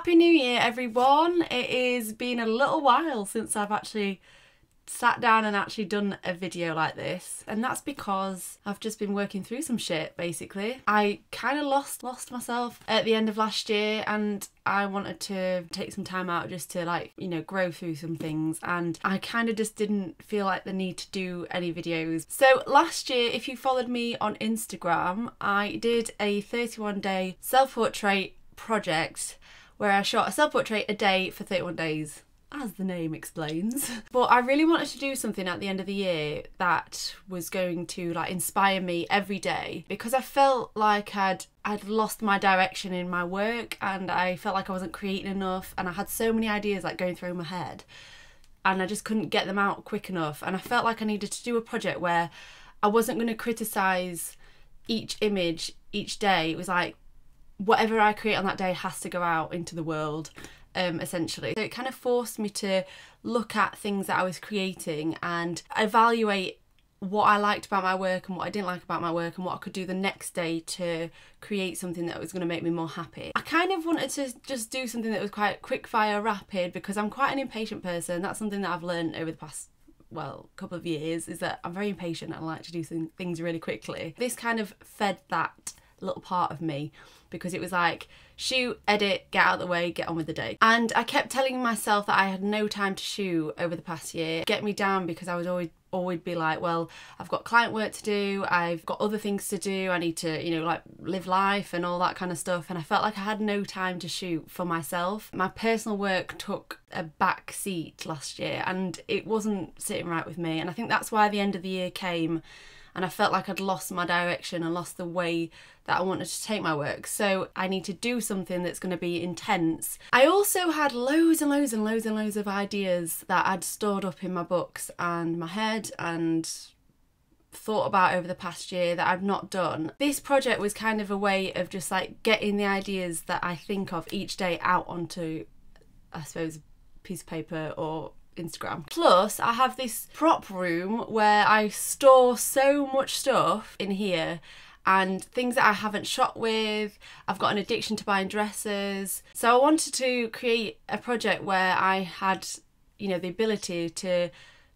Happy New Year, everyone. It has been a little while since I've actually sat down and actually done a video like this, and that's because I've just been working through some shit, basically. I kind of lost myself at the end of last year, and I wanted to take some time out just to, like, you know, grow through some things, and I kind of just didn't feel like the need to do any videos. So last year, if you followed me on Instagram, I did a 31-day self-portrait project where I shot a self-portrait a day for 31 days. As the name explains. But I really wanted to do something at the end of the year that was going to, like, inspire me every day, because I felt like I'd lost my direction in my work, and I felt like I wasn't creating enough, and I had so many ideas like going through my head and I just couldn't get them out quick enough, and I felt like I needed to do a project where I wasn't going to criticize each image each day. It was like whatever I create on that day has to go out into the world. Essentially. So it kind of forced me to look at things that I was creating and evaluate what I liked about my work and what I didn't like about my work, and what I could do the next day to create something that was going to make me more happy. I kind of wanted to just do something that was quite quick fire, rapid, because I'm quite an impatient person. That's something that I've learned over the past, well, couple of years, is that I'm very impatient and I like to do things really quickly. This kind of fed that little part of me, because it was like, shoot, edit, get out of the way, get on with the day. And I kept telling myself that I had no time to shoot over the past year. Get me down, because I would always be like, well, I've got client work to do, I've got other things to do, I need to, you know, like, live life and all that kind of stuff. And I felt like I had no time to shoot for myself. My personal work took a back seat last year, and it wasn't sitting right with me. And I think that's why the end of the year came, and I felt like I'd lost my direction and lost the way that I wanted to take my work. So I need to do something that's going to be intense. I also had loads and loads and loads and loads of ideas that I'd stored up in my books and my head and thought about over the past year that I've not done. This project was kind of a way of just, like, getting the ideas that I think of each day out onto, I suppose, a piece of paper or Instagram. Plus, I have this prop room where I store so much stuff in here, and things that I haven't shot with. I've got an addiction to buying dresses. So I wanted to create a project where I had, you know, the ability to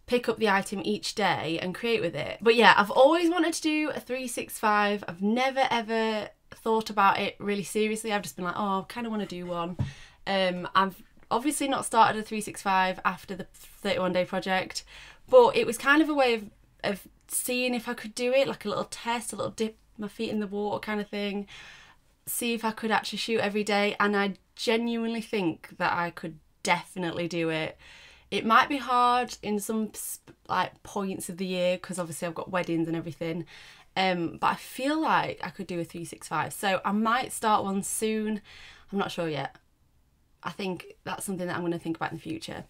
pick up the item each day and create with it. But yeah, I've always wanted to do a 365. I've never ever thought about it really seriously. I've just been like, oh, I kind of want to do one. I've obviously not started a 365 after the 31-day project, but it was kind of a way of seeing if I could do it, like a little test, a little dip my feet in the water kind of thing, see if I could actually shoot every day. And I genuinely think that I could definitely do it. It might be hard in some, like, points of the year, because obviously I've got weddings and everything, but I feel like I could do a 365. So I might start one soon. I'm not sure yet. I think that's something that I'm going to think about in the future.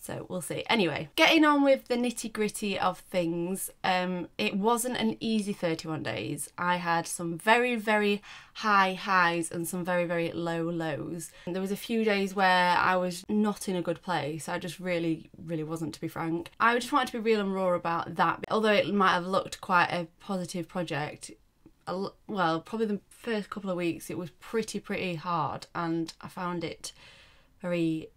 So we'll see. Anyway, getting on with the nitty gritty of things. It wasn't an easy 31 days. I had some very, very high highs and some very, very low lows. And there was a few days where I was not in a good place. I just really, really wasn't, to be frank. I just wanted to be real and raw about that. Although it might have looked quite a positive project, well, probably the first couple of weeks it was pretty hard, and I found it very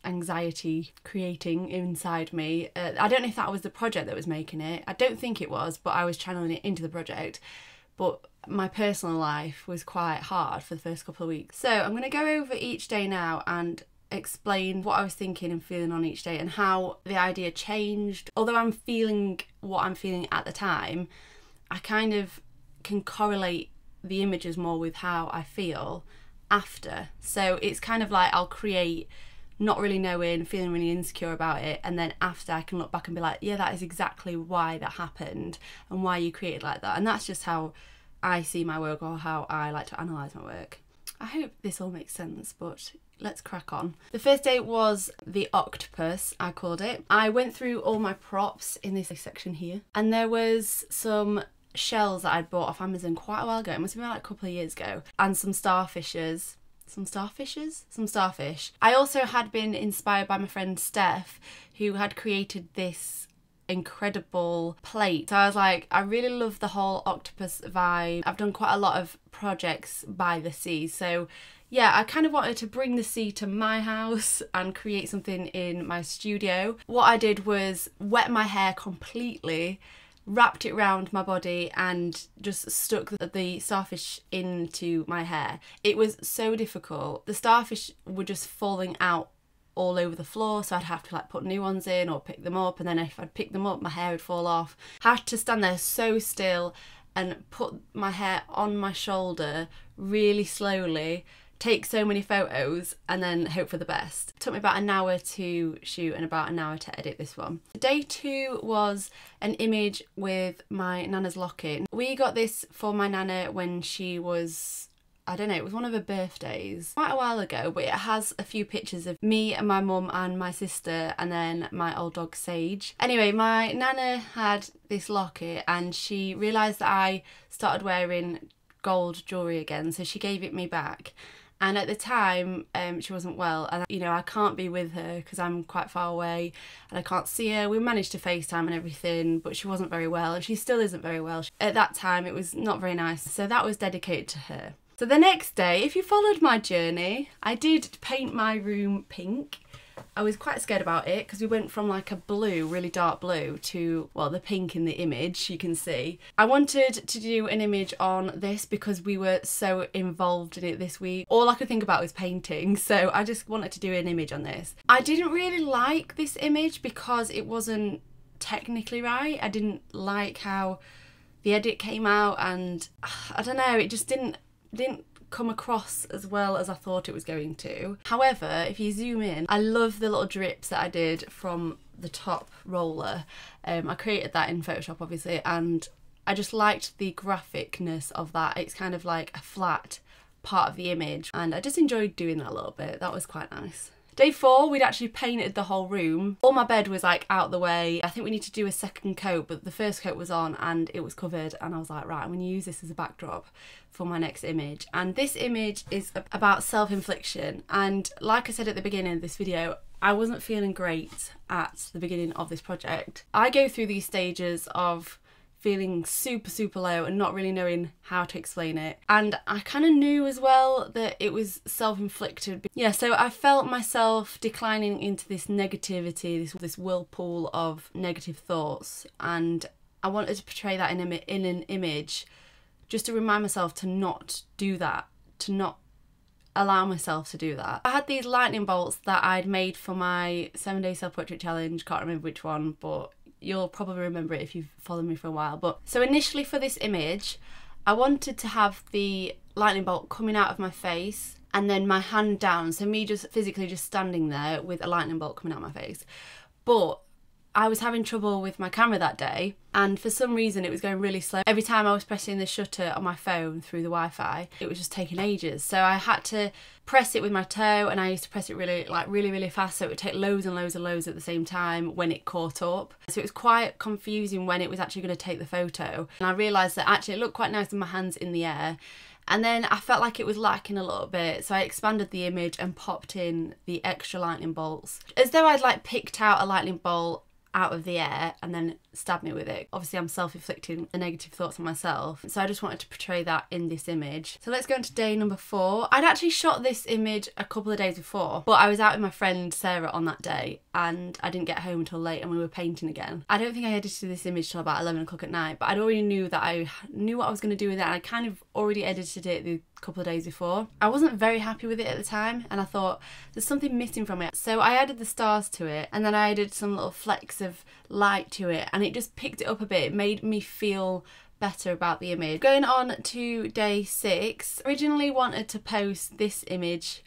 anxiety creating inside me. I don't know if that was the project that was making it. I don't think it was, but I was channeling it into the project. But my personal life was quite hard for the first couple of weeks. So I'm going to go over each day now and explain what I was thinking and feeling on each day, and how the idea changed. Although I'm feeling what I'm feeling at the time, I kind of can correlate the images more with how I feel after. So it's kind of like I'll create not really knowing, feeling really insecure about it, and then after I can look back and be like, yeah, that is exactly why that happened and why you created like that. And that's just how I see my work, or how I like to analyse my work. I hope this all makes sense, but let's crack on. The first day was the octopus, I called it. I went through all my props in this section here, and there was some shells that I'd bought off Amazon quite a while ago. It must have been like a couple of years ago, and some starfish. I also had been inspired by my friend Steph, who had created this incredible plate. So I was like, I really love the whole octopus vibe. I've done quite a lot of projects by the sea, so yeah, I kind of wanted to bring the sea to my house and create something in my studio. What I did was wet my hair completely, wrapped it around my body and just stuck the starfish into my hair. It was so difficult. The starfish were just falling out all over the floor, so I'd have to like put new ones in or pick them up, and then if I'd pick them up my hair would fall off. I had to stand there so still and put my hair on my shoulder really slowly, take so many photos and then hope for the best. It took me about an hour to shoot and about an hour to edit this one. Day 2 was an image with my Nana's locket. We got this for my Nana when she was, I don't know, it was one of her birthdays quite a while ago, but it has a few pictures of me and my mum and my sister and then my old dog Sage. Anyway, my Nana had this locket and she realised that I started wearing gold jewellery again, so she gave it me back. And at the time, she wasn't well, and you know, I can't be with her because I'm quite far away and I can't see her. We managed to FaceTime and everything, but she wasn't very well and she still isn't very well. At that time, it was not very nice, so that was dedicated to her. So the next day, if you followed my journey, I did paint my room pink. I was quite scared about it because we went from like a blue, really dark blue, to, well, the pink in the image you can see. I wanted to do an image on this because we were so involved in it this week. All I could think about was painting, so I just wanted to do an image on this. I didn't really like this image because it wasn't technically right. I didn't like how the edit came out, and I don't know, it just didn't come across as well as I thought it was going to. However, if you zoom in, I love the little drips that I did from the top roller. I created that in Photoshop obviously, and I just liked the graphicness of that. It's kind of like a flat part of the image and I just enjoyed doing that a little bit. That was quite nice. Day 4, we'd actually painted the whole room. All my bed was like out the way. I think we need to do a second coat, but the first coat was on and it was covered, and I was like, right, I'm going to use this as a backdrop for my next image. And this image is about self-infliction, and like I said at the beginning of this video, I wasn't feeling great at the beginning of this project. I go through these stages of feeling super low and not really knowing how to explain it, and I kind of knew as well that it was self-inflicted. Yeah, so I felt myself declining into this negativity, this whirlpool of negative thoughts, and I wanted to portray that in an image just to remind myself to not do that, to not allow myself to do that. I had these lightning bolts that I'd made for my 7-day self-portrait challenge, can't remember which one, but you'll probably remember it if you've followed me for a while. But so initially for this image, I wanted to have the lightning bolt coming out of my face and then my hand down, so me just physically just standing there with a lightning bolt coming out of my face. But I was having trouble with my camera that day, and for some reason it was going really slow. Every time I was pressing the shutter on my phone through the Wi-Fi, it was just taking ages. So I had to press it with my toe, and I used to press it really fast, so it would take loads and loads at the same time when it caught up. So it was quite confusing when it was actually going to take the photo. And I realised that actually it looked quite nice with my hands in the air. And then I felt like it was lacking a little bit, so I expanded the image and popped in the extra lightning bolts. As though I'd like picked out a lightning bolt out of the air and then stabbed me with it. Obviously I'm self-inflicting the negative thoughts on myself, so I just wanted to portray that in this image. So let's go into day number 4. I'd actually shot this image a couple of days before, but I was out with my friend Sarah on that day and I didn't get home until late and we were painting again. I don't think I edited this image till about 11 o'clock at night, but I already knew that I knew what I was going to do with it, and I kind of already edited it the couple of days before. I wasn't very happy with it at the time and I thought there's something missing from it, so I added the stars to it and then I added some little flecks of light to it, and it just picked it up a bit. It made me feel better about the image. Going on to day 6, originally wanted to post this image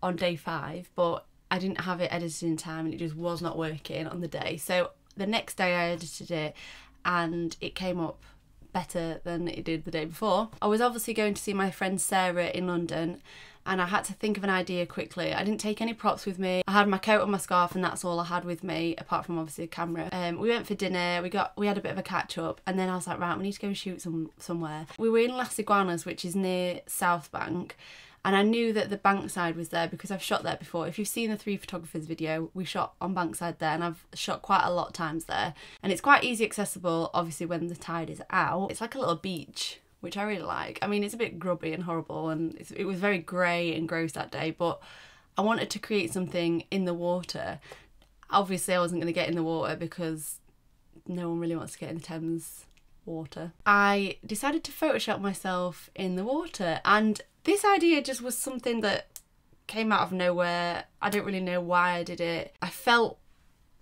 on day 5, but I didn't have it edited in time and it just was not working on the day. So the next day I edited it and it came up better than it did the day before. I was obviously going to see my friend Sarah in London and I had to think of an idea quickly. I didn't take any props with me. I had my coat and my scarf and that's all I had with me, apart from obviously a camera. We went for dinner, we had a bit of a catch up, and then I was like, right, we need to go and shoot somewhere. We were in Las Iguanas, which is near South Bank, and I knew that the Bankside was there because I've shot there before. If you've seen the 3 Photographers video, we shot on Bankside there, and I've shot quite a lot of times there. And it's quite easy accessible, obviously, when the tide is out. It's like a little beach which I really like. I mean, it's a bit grubby and horrible, and it was very grey and gross that day, but I wanted to create something in the water. Obviously I wasn't going to get in the water because no one really wants to get in the Thames water. I decided to Photoshop myself in the water, and this idea just was something that came out of nowhere. I don't really know why I did it. I felt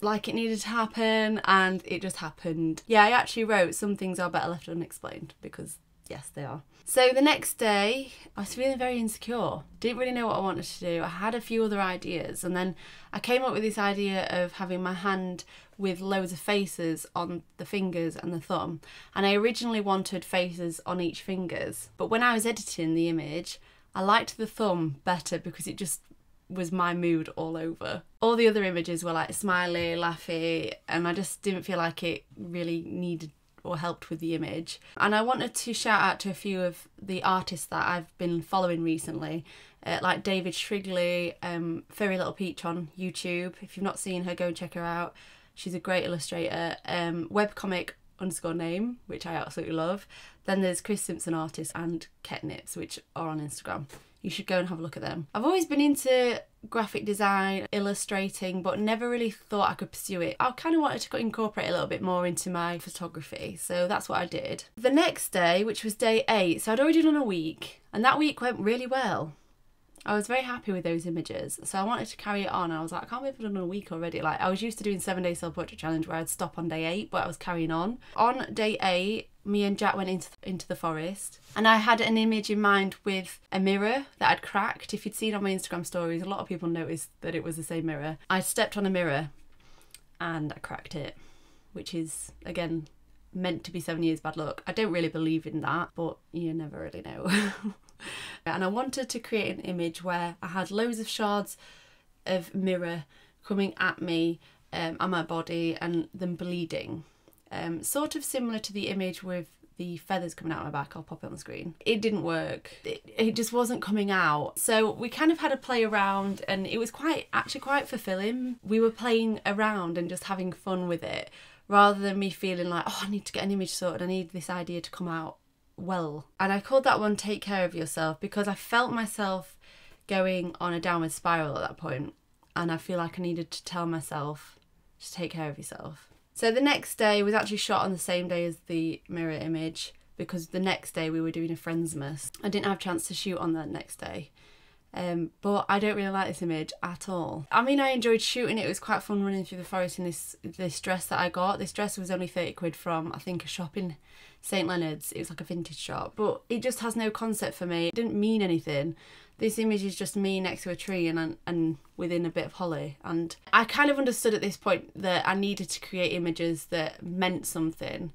like it needed to happen and it just happened. Yeah, I actually wrote some things are better left unexplained, because yes, they are. So the next day I was feeling very insecure. Didn't really know what I wanted to do. I had a few other ideas, and then I came up with this idea of having my hand with loads of faces on the fingers and the thumb. And I originally wanted faces on each fingers, but when I was editing the image, I liked the thumb better because it just was my mood all over. All the other images were like smiley, laughy, and I just didn't feel like it really needed or helped with the image. And I wanted to shout out to a few of the artists that I've been following recently, like David Shrigley, Furry Little Peach on YouTube. If you've not seen her, go and check her out. She's a great illustrator. Webcomic_name, which I absolutely love. Then there's Chris Simpson Artist and Ketnips, which are on Instagram. You should go and have a look at them. I've always been into graphic design, illustrating, but never really thought I could pursue it. I kind of wanted to incorporate a little bit more into my photography, so that's what I did. The next day, which was day 8, so I'd already done a week, and that week went really well. I was very happy with those images, so I wanted to carry it on. I was like, I can't believe I've done a week already. Like, I was used to doing 7-day self-portrait challenge where I'd stop on day 8, but I was carrying on. On day 8, me and Jack went into the forest, and I had an image in mind with a mirror that I'd cracked. If you'd seen on my Instagram stories, a lot of people noticed that it was the same mirror. I stepped on a mirror and I cracked it, which is, again, meant to be 7 years bad luck. I don't really believe in that, but you never really know. And I wanted to create an image where I had loads of shards of mirror coming at me and my body, and them bleeding. Sort of similar to the image with the feathers coming out of my back. I'll pop it on the screen. It didn't work. It just wasn't coming out. So we kind of had a play around, and it was actually quite fulfilling. We were playing around and just having fun with it, rather than me feeling like, oh, I need to get an image sorted. I need this idea to come out well. And I called that one Take Care of Yourself, because I felt myself going on a downward spiral at that point, and I feel like I needed to tell myself to take care of yourself. So the next day was actually shot on the same day as the mirror image, because the next day we were doing a Friendsmas. I didn't have a chance to shoot on that next day. But I don't really like this image at all. I mean, I enjoyed shooting it. It was quite fun running through the forest in this dress that I got. This dress was only 30 quid from, I think, a shop in St Leonard's. It was like a vintage shop, but it just has no concept for me. It didn't mean anything. This image is just me next to a tree and within a bit of holly. And I kind of understood at this point that I needed to create images that meant something.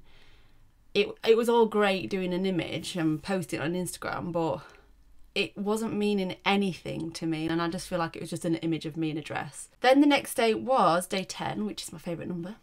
It was all great doing an image and posting it on Instagram, but it wasn't meaning anything to me, and I just feel like it was just an image of me in a dress. Then the next day was day 10, which is my favourite number,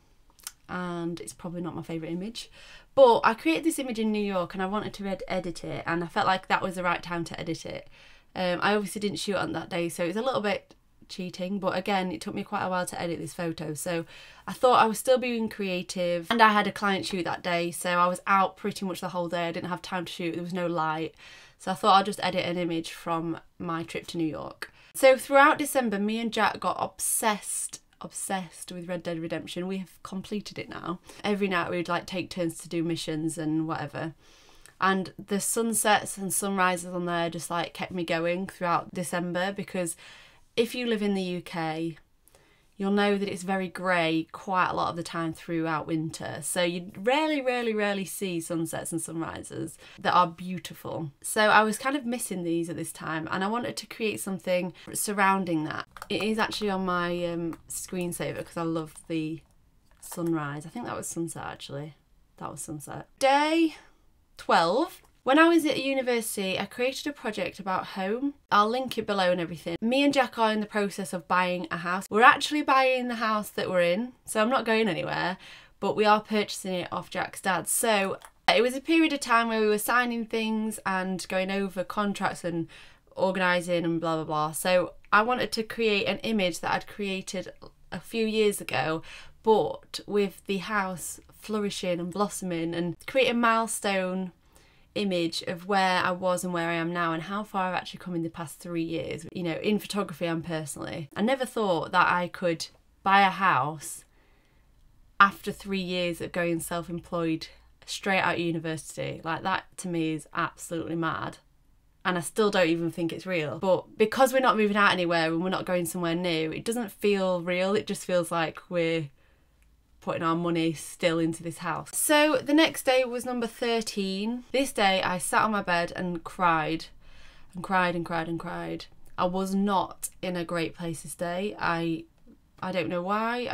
and it's probably not my favourite image. But I created this image in New York and I wanted to edit it, and I felt like that was the right time to edit it. I obviously didn't shoot on that day, so it was a little bit cheating, but again, it took me quite a while to edit this photo, so I thought I was still being creative. And I had a client shoot that day, so I was out pretty much the whole day. I didn't have time to shoot, there was no light. So I thought I'd just edit an image from my trip to New York. So throughout December, me and Jack got obsessed with Red Dead Redemption. We have completed it now. Every night we'd like take turns to do missions and whatever. And the sunsets and sunrises on there just like kept me going throughout December, because if you live in the UK, you'll know that it's very grey quite a lot of the time throughout winter. So you rarely see sunsets and sunrises that are beautiful. So I was kind of missing these at this time, and I wanted to create something surrounding that. It is actually on my screensaver because I love the sunrise. I think that was sunset actually. That was sunset. Day 12. When I was at university, I created a project about home. I'll link it below and everything. Me and Jack are in the process of buying a house. We're actually buying the house that we're in, so I'm not going anywhere, but we are purchasing it off Jack's dad. So it was a period of time where we were signing things and going over contracts and organising and blah, blah, blah. So I wanted to create an image that I'd created a few years ago, but with the house flourishing and blossoming, and create a milestone image of where I was and where I am now and how far I've actually come in the past 3 years, you know, in photography and personally. I never thought that I could buy a house after 3 years of going self-employed straight out of university. Like, that to me is absolutely mad. And I still don't even think it's real. But because we're not moving out anywhere and we're not going somewhere new, it doesn't feel real. It just feels like we're putting our money still into this house. So the next day was number 13. This day I sat on my bed and cried and cried and cried and cried. I was not in a great place this day. I don't know why.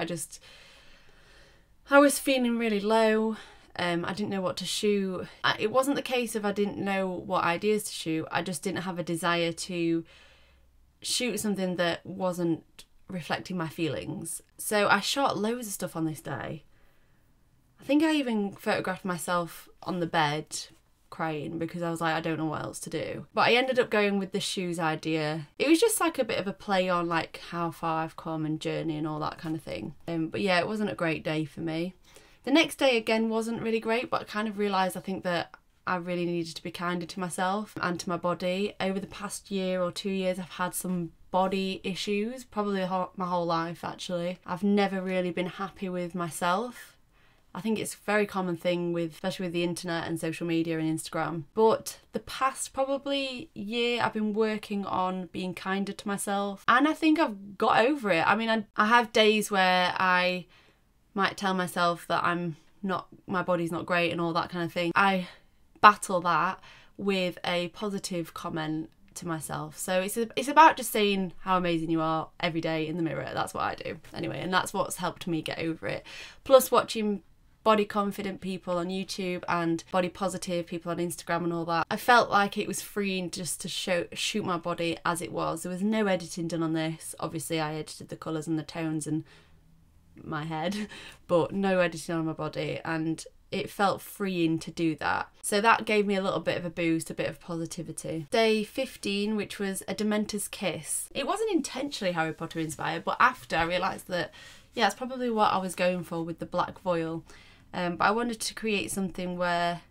I was feeling really low. I didn't know what to shoot. It wasn't the case of I didn't know what ideas to shoot. I just didn't have a desire to shoot something that wasn't reflecting my feelings. So I shot loads of stuff on this day. I think I even photographed myself on the bed crying because I was like, I don't know what else to do. But I ended up going with the shoes idea. It was just like a bit of a play on like how far I've come and journey and all that kind of thing. But yeah, it wasn't a great day for me. The next day again wasn't really great, but I kind of realised I think that I really needed to be kinder to myself and to my body. Over the past year or 2 years, I've had some body issues, probably my whole life actually. I've never really been happy with myself. I think it's a very common thing especially with the internet and social media and Instagram. But the past probably year I've been working on being kinder to myself, and I think I've got over it. I mean, I have days where I might tell myself that my body's not great and all that kind of thing. I battle that with a positive comment to myself. So it's about just saying how amazing you are every day in the mirror. That's what I do anyway, and that's what's helped me get over it. Plus watching body confident people on YouTube and body positive people on Instagram and all that, I felt like it was freeing just to shoot my body as it was. There was no editing done on this. Obviously I edited the colours and the tones and my head, but no editing on my body, and it felt freeing to do that. So that gave me a little bit of a boost, a bit of positivity. Day 15, which was a Dementor's Kiss. It wasn't intentionally Harry Potter inspired, but after I realised that, yeah, it's probably what I was going for with the black voile. But I wanted to create something where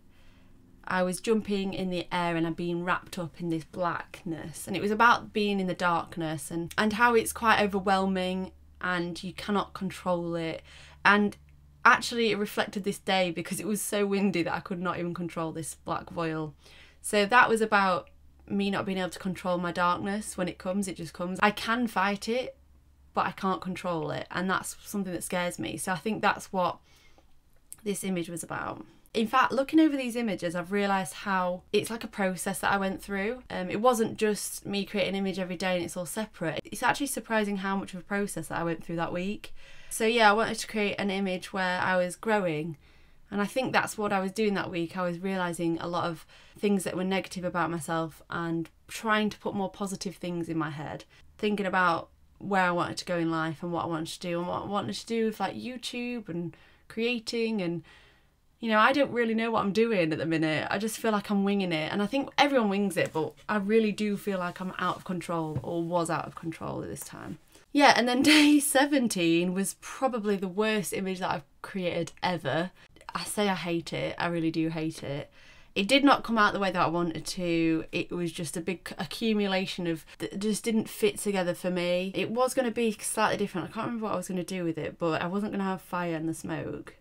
I was jumping in the air and I'm being wrapped up in this blackness. And it was about being in the darkness and how it's quite overwhelming and you cannot control it. And actually it reflected this day because it was so windy that I could not even control this black voile. So that was about me not being able to control my darkness. When it comes, it just comes. I can fight it, but I can't control it, and that's something that scares me. So I think that's what this image was about. In fact, looking over these images, I've realised how it's like a process that I went through. It wasn't just me creating an image every day and it's all separate. It's actually surprising how much of a process that I went through that week. So yeah, I wanted to create an image where I was growing, and I think that's what I was doing that week. I was realising a lot of things that were negative about myself and trying to put more positive things in my head, thinking about where I wanted to go in life and what I wanted to do and what I wanted to do with like YouTube and creating. And you know, I don't really know what I'm doing at the minute. I just feel like I'm winging it, and I think everyone wings it, but I really do feel like I'm out of control, or was out of control at this time. Yeah, and then day 17 was probably the worst image that I've created ever. I say I hate it, I really do hate it. It did not come out the way that I wanted to. It was just a big accumulation of that just didn't fit together for me. It was going to be slightly different. I can't remember what I was going to do with it, but I wasn't going to have fire and the smoke.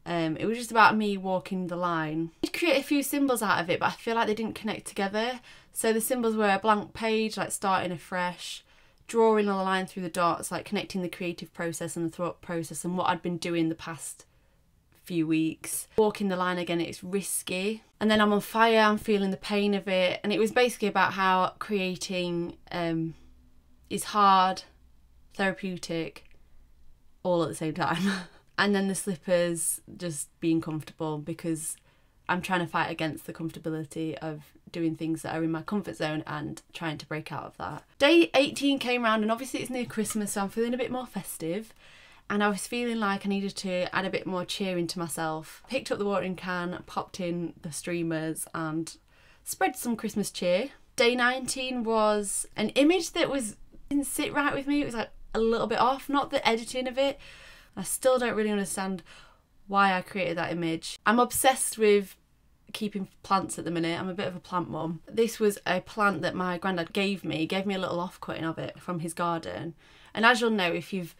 It was just about me walking the line. I did create a few symbols out of it, but I feel like they didn't connect together. So the symbols were a blank page, like starting afresh, drawing a line through the dots, like connecting the creative process and the thought process and what I'd been doing the past few weeks. Walking the line again, it's risky. And then I'm on fire, I'm feeling the pain of it. And it was basically about how creating is hard, therapeutic, all at the same time. And then the slippers, just being comfortable, because I'm trying to fight against the comfortability of doing things that are in my comfort zone and trying to break out of that. Day 18 came around, and obviously it's near Christmas, so I'm feeling a bit more festive. And I was feeling like I needed to add a bit more cheer into myself. Picked up the watering can, popped in the streamers and spread some Christmas cheer. Day 19 was an image that didn't sit right with me. It was like a little bit off, not the editing of it. I still don't really understand why I created that image. I'm obsessed with keeping plants at the minute. I'm a bit of a plant mum. This was a plant that my granddad gave me. He gave me a little off-cutting of it from his garden. And as you'll know, if you've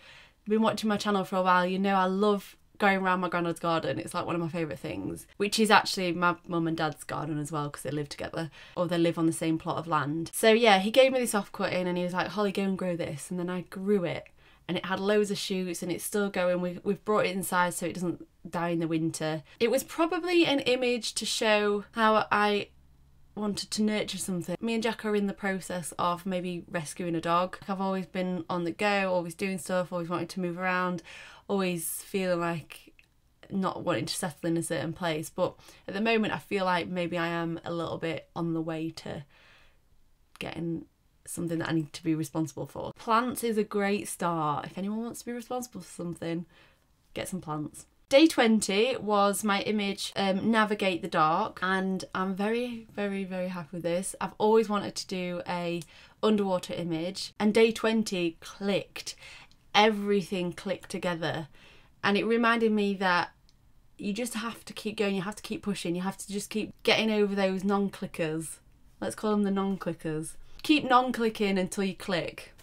been watching my channel for a while, you know I love going around my granddad's garden. It's like one of my favourite things, which is actually my mum and dad's garden as well, because they live together, or they live on the same plot of land. So yeah, he gave me this off-cutting and he was like, Holly, go and grow this. And then I grew it and it had loads of shoots and it's still going. We've brought it inside so it doesn't die in the winter. It was probably an image to show how I wanted to nurture something. Me and Jack are in the process of maybe rescuing a dog. I've always been on the go, always doing stuff, always wanting to move around, always feeling like not wanting to settle in a certain place. But at the moment I feel like maybe I am a little bit on the way to getting something that I need to be responsible for. Plants is a great start. If anyone wants to be responsible for something, get some plants. Day 20 was my image, Navigate the Dark, and I'm very, very, very happy with this. I've always wanted to do a underwater image, and day 20 clicked. Everything clicked together, and it reminded me that you just have to keep going, you have to keep pushing, you have to just keep getting over those non-clickers. Let's call them the non-clickers. Keep non-clicking until you click.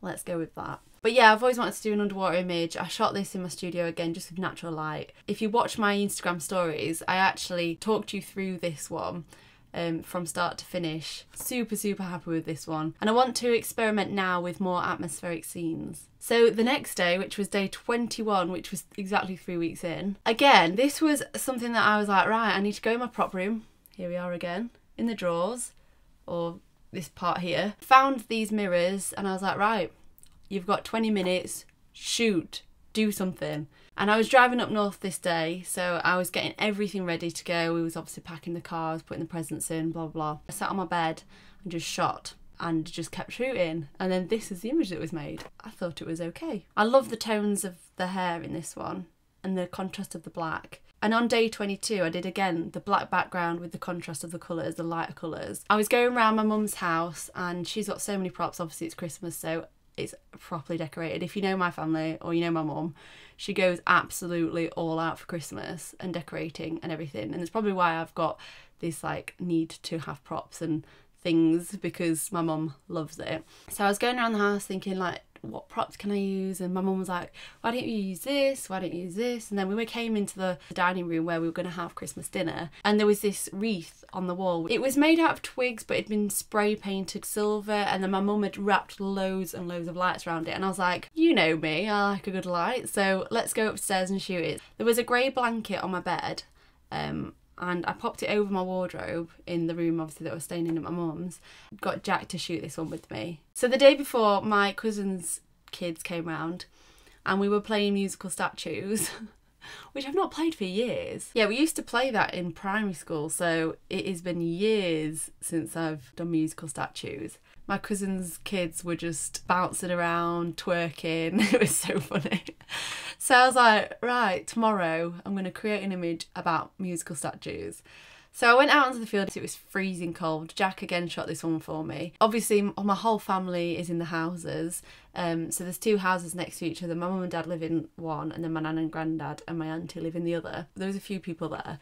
Let's go with that. But yeah, I've always wanted to do an underwater image. I shot this in my studio again, just with natural light. If you watch my Instagram stories, I actually talked you through this one from start to finish. Super, super happy with this one. And I want to experiment now with more atmospheric scenes. So the next day, which was day 21, which was exactly 3 weeks in, again, this was something that I was like, right, I need to go in my prop room. Here we are again, in the drawers, or this part here. Found these mirrors and I was like, right, you've got 20 minutes, shoot, do something. And I was driving up north this day, so I was getting everything ready to go. We was obviously packing the cars, putting the presents in, blah, blah. I sat on my bed and just shot and just kept shooting. And then this is the image that was made. I thought it was okay. I love the tones of the hair in this one and the contrast of the black. And on day 22, I did again the black background with the contrast of the colours, the lighter colours. I was going around my mum's house and she's got so many props. Obviously it's Christmas, so it's properly decorated. If you know my family or you know my mum, she goes absolutely all out for Christmas and decorating and everything. And it's probably why I've got this like need to have props and things, because my mum loves it. So I was going around the house thinking like, what props can I use? And my mum was like, why don't you use this? Why don't you use this? And then we came into the dining room where we were going to have Christmas dinner, and there was this wreath on the wall. It was made out of twigs, but it'd been spray painted silver, and then my mum had wrapped loads and loads of lights around it. And I was like, you know me, I like a good light, so let's go upstairs and shoot it. There was a grey blanket on my bed, and I popped it over my wardrobe in the room, obviously, that I was staying in at my mum's. Got Jack to shoot this one with me. So the day before, my cousin's kids came round and we were playing musical statues, which I've not played for years. Yeah, we used to play that in primary school, so it has been years since I've done musical statues. My cousin's kids were just bouncing around, twerking. It was so funny. So I was like, right, tomorrow I'm going to create an image about musical statues. So I went out onto the field. It was freezing cold. Jack again shot this one for me. Obviously, my whole family is in the houses. So there's 2 houses next to each other. My mum and dad live in one, and then my nan and granddad and my auntie live in the other. There was a few people there.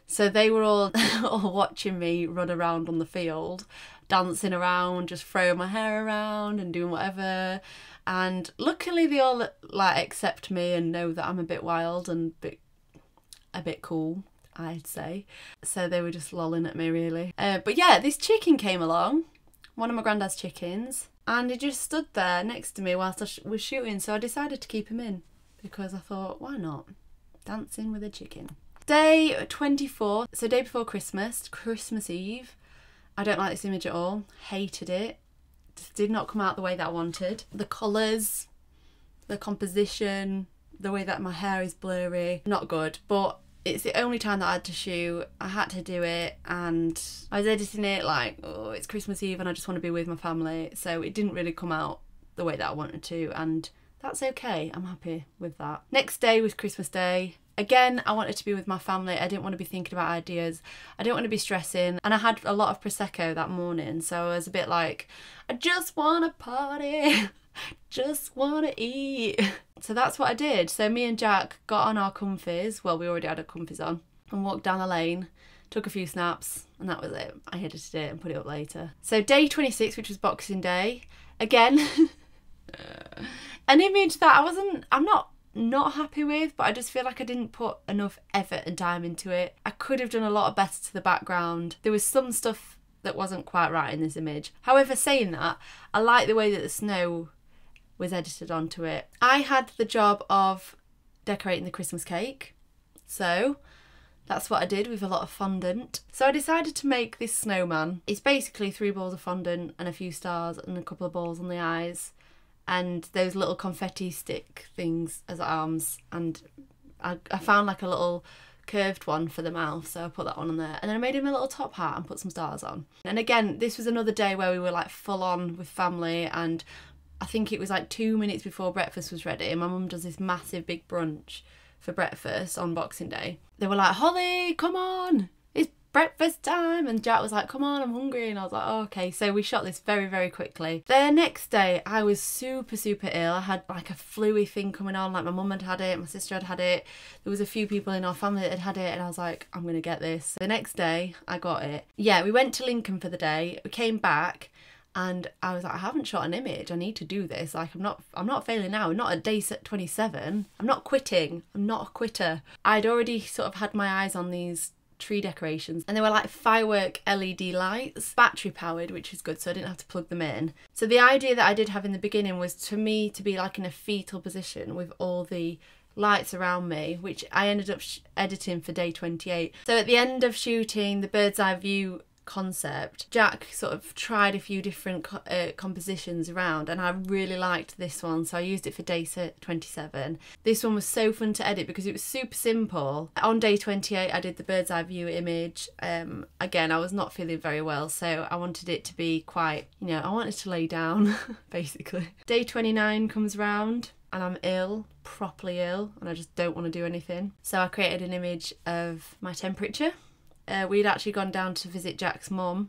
So they were all watching me run around on the field, dancing around, just throwing my hair around and doing whatever. And luckily they all like accept me and know that I'm a bit wild and a bit cool, I'd say. So they were just lolling at me really. But yeah, this chicken came along, one of my granddad's chickens, and he just stood there next to me whilst I was shooting. So I decided to keep him in because I thought, why not? Dancing with a chicken. Day 24, so day before Christmas, Christmas Eve. I don't like this image at all. Hated it. Just did not come out the way that I wanted. The colours, the composition, the way that my hair is blurry, not good. But it's the only time that I had to shoot. I had to do it, and I was editing it like, oh, it's Christmas Eve and I just want to be with my family. So it didn't really come out the way that I wanted to, and that's okay. I'm happy with that. Next day was Christmas Day. Again, I wanted to be with my family. I didn't want to be thinking about ideas. I didn't want to be stressing. And I had a lot of Prosecco that morning. So I was a bit like, I just want to party. Just want to eat. So that's what I did. So me and Jack got on our comfies. Well, we already had our comfies on. And walked down the lane took a few snaps, and that was it. I edited it and put it up later. So day 26, which was Boxing Day, again, an image that I'm not happy with, but I just feel like I didn't put enough effort and time into it. I could have done a lot better to the background. There was some stuff that wasn't quite right in this image. However, saying that, I like the way that the snow was edited onto it. I had the job of decorating the Christmas cake, so that's what I did with a lot of fondant. So I decided to make this snowman. It's basically 3 balls of fondant and a few stars and a couple of balls on the eyes and those little confetti stick things as arms, and I found like a little curved one for the mouth, so I put that one on there, and then I made him a little top hat and put some stars on. And again, this was another day where we were like full on with family, and I think it was like 2 minutes before breakfast was ready, and my mum does this massive big brunch for breakfast on Boxing Day. They were like, Holly, come on, it's breakfast time, and Jack was like, come on, I'm hungry, and I was like, oh, okay. So we shot this very, very quickly. The next day I was super ill. I had like a flu-y thing coming on, like my mum had it, my sister had it, there was a few people in our family that had it, and I was like, I'm gonna get this. The next day I got it. Yeah, we went to Lincoln for the day, we came back, and I was like, I haven't shot an image, I need to do this. Like, I'm not failing now. I'm not at day 27. I'm not quitting. I'm not a quitter. I'd already sort of had my eyes on these tree decorations, and they were like firework LED lights, battery powered, which is good, so I didn't have to plug them in. So the idea that I did have in the beginning was to me to be like in a fetal position with all the lights around me, which I ended up editing for day 28. So at the end of shooting the bird's eye view concept, Jack sort of tried a few different compositions around, and I really liked this one, so I used it for day 27. This one was so fun to edit because it was super simple. On day 28 I did the bird's eye view image. Again, I was not feeling very well, so I wanted it to be quite, you know, I wanted to lay down basically. Day 29 comes round and I'm ill, properly ill, and I just don't want to do anything. So I created an image of my temperature. We'd actually gone down to visit Jack's mum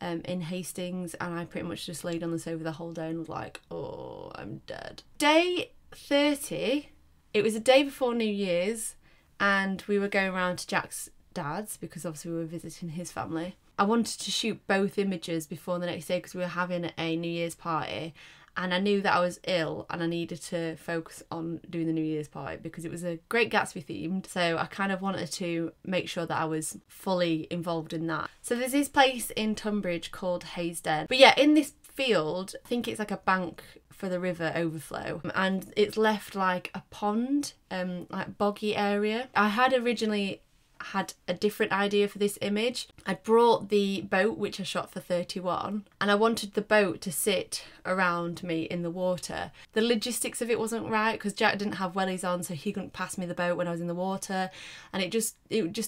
in Hastings, and I pretty much just laid on the sofa the whole day and was like, oh, I'm dead. Day 30, it was a day before New Year's, and we were going around to Jack's dad's because obviously we were visiting his family. I wanted to shoot both images before the next day because we were having a New Year's party, and I knew that I was ill and I needed to focus on doing the New Year's party because it was a Great Gatsby themed, so I kind of wanted to make sure that I was fully involved in that. So there's this place in Tunbridge called Haysden, but yeah, in this field, I think it's like a bank for the river overflow, and it's left like a pond, like boggy area. I had originally had a different idea for this image. I brought the boat, which I shot for 31, and I wanted the boat to sit around me in the water. The logistics of it wasn't right because Jack didn't have wellies on, so he couldn't pass me the boat when I was in the water, and it just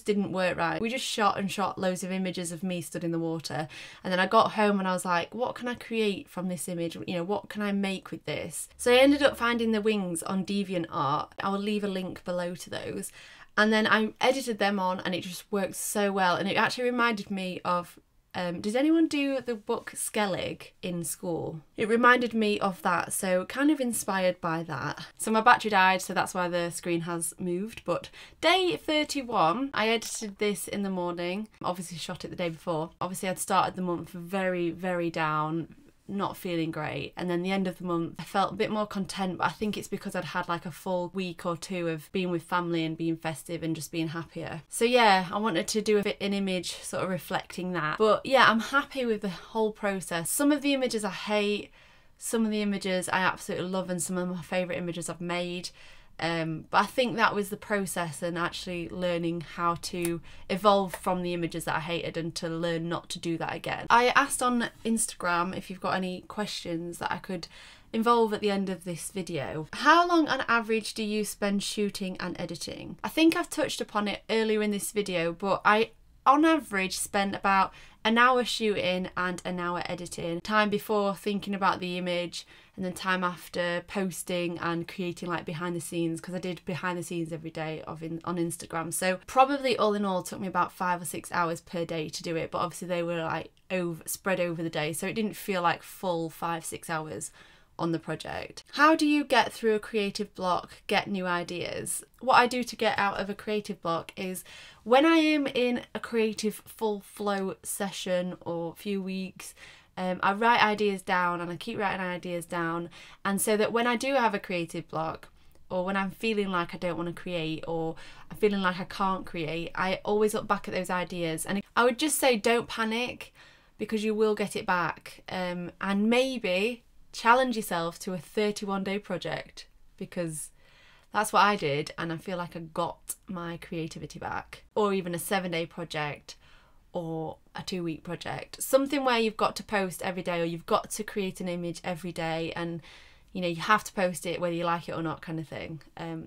didn't work right. We just shot and shot loads of images of me stood in the water, and then I got home and I was like, what can I create from this image? You know, what can I make with this? So I ended up finding the wings on DeviantArt. I will leave a link below to those. And then I edited them on, and it just worked so well. And it actually reminded me of, did anyone do the book Skellig in school? It reminded me of that, so kind of inspired by that. So my battery died, so that's why the screen has moved. But day 31, I edited this in the morning. Obviously shot it the day before. Obviously I'd started the month very, very down, not feeling great, and then the end of the month I felt a bit more content, but I think it's because I'd had like a full week or two of being with family and being festive and just being happier. So yeah, I wanted to do an image sort of reflecting that. But yeah, I'm happy with the whole process. Some of the images I hate, some of the images I absolutely love, and some of my favourite images I've made. But I think that was the process, and actually learning how to evolve from the images that I hated and to learn not to do that again. I asked on Instagram if you've got any questions that I could involve at the end of this video. How long on average do you spend shooting and editing? I think I've touched upon it earlier in this video, but I on average spent about an hour shooting and an hour editing. Time before thinking about the image, and then time after posting and creating like behind the scenes, because I did behind the scenes every day on Instagram. So probably all in all took me about 5 or 6 hours per day to do it, but obviously they were like spread over the day, so it didn't feel like full 5-6 hours on the project. How do you get through a creative block, get new ideas? What I do to get out of a creative block is when I am in a creative full flow session or few weeks, I write ideas down and I keep writing ideas down, and so that when I do have a creative block, or when I'm feeling like I don't want to create, or I'm feeling like I can't create, I always look back at those ideas. And I would just say don't panic, because you will get it back, and maybe challenge yourself to a 31-day project, because that's what I did and I feel like I got my creativity back. Or even a 7-day project or a 2-week project. Something where you've got to post every day, or you've got to create an image every day, and you know, you have to post it whether you like it or not, kind of thing.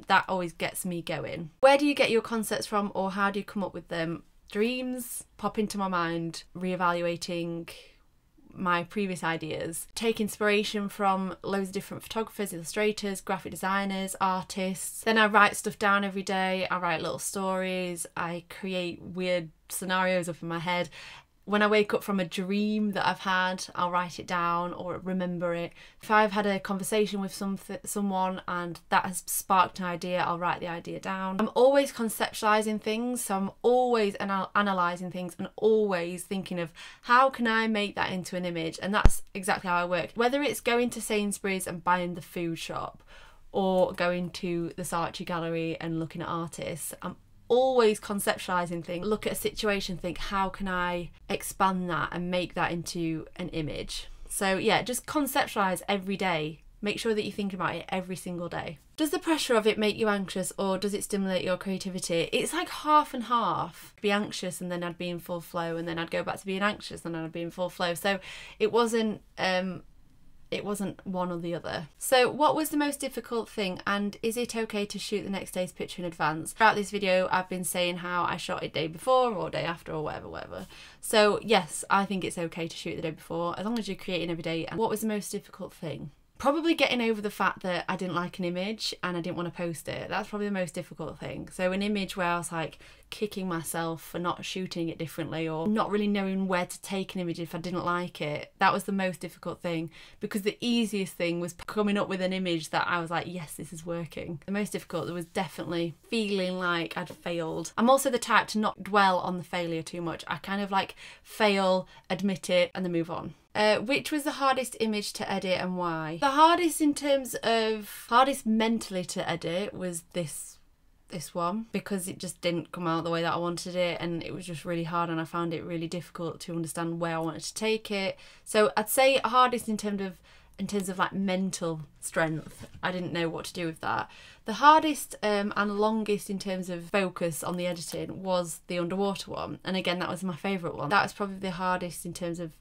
That always gets me going. Where do you get your concepts from, or how do you come up with them? Dreams pop into my mind, reevaluating my previous ideas, take inspiration from loads of different photographers, illustrators, graphic designers, artists. Then I write stuff down every day. I write little stories. I create weird scenarios up in my head. When I wake up from a dream that I've had, I'll write it down or remember it. If I've had a conversation with someone and that has sparked an idea, I'll write the idea down. I'm always conceptualizing things, so I'm always analysing things and always thinking of how can I make that into an image, and that's exactly how I work. Whether it's going to Sainsbury's and buying the food shop, or going to the Saatchi Gallery and looking at artists, I'm always conceptualizing things. Look at a situation, think how can I expand that and make that into an image. So yeah, just conceptualize every day. Make sure that you think about it every single day. Does the pressure of it make you anxious, or does it stimulate your creativity? It's like half and half. Be anxious and then I'd be in full flow, and then I'd go back to being anxious and then I'd be in full flow. So it wasn't one or the other. So what was the most difficult thing, and is it okay to shoot the next day's picture in advance? Throughout this video I've been saying how I shot it day before or day after or whatever. So yes, I think it's okay to shoot the day before, as long as you're creating every day. And what was the most difficult thing? Probably getting over the fact that I didn't like an image and I didn't want to post it. That's probably the most difficult thing. So an image where I was like kicking myself for not shooting it differently, or not really knowing where to take an image if I didn't like it. That was the most difficult thing, because the easiest thing was coming up with an image that I was like, yes, this is working. The most difficult was definitely feeling like I'd failed. I'm also the type to not dwell on the failure too much. I kind of like fail, admit it, and then move on. Which was the hardest image to edit and why? The hardest mentally to edit was this one, because it just didn't come out the way that I wanted it, and it was just really hard, and I found it really difficult to understand where I wanted to take it. So I'd say hardest in terms of like mental strength. I didn't know what to do with that. The hardest and longest in terms of focus on the editing was the underwater one, and again that was my favourite one. That was probably the hardest in terms of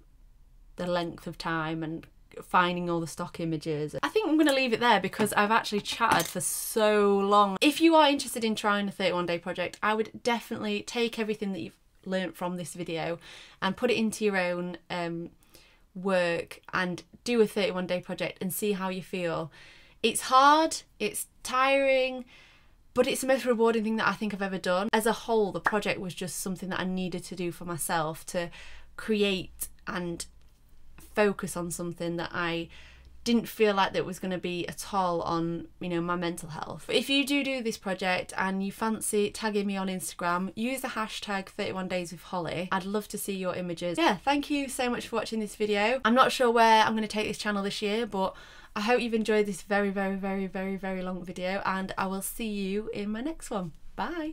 the length of time and finding all the stock images. I think I'm going to leave it there because I've actually chatted for so long. If you are interested in trying a 31-day project, I would definitely take everything that you've learnt from this video and put it into your own work and do a 31-day project and see how you feel. It's hard, it's tiring, but it's the most rewarding thing that I think I've ever done. As a whole, the project was just something that I needed to do for myself, to create and focus on something that I didn't feel like that was going to be a toll on, you know, my mental health. But if you do this project and you fancy tagging me on Instagram, use the hashtag 31dayswithholly. I'd love to see your images. Yeah, thank you so much for watching this video. I'm not sure where I'm going to take this channel this year, but I hope you've enjoyed this very, very, very, very, very long video, and I will see you in my next one. Bye.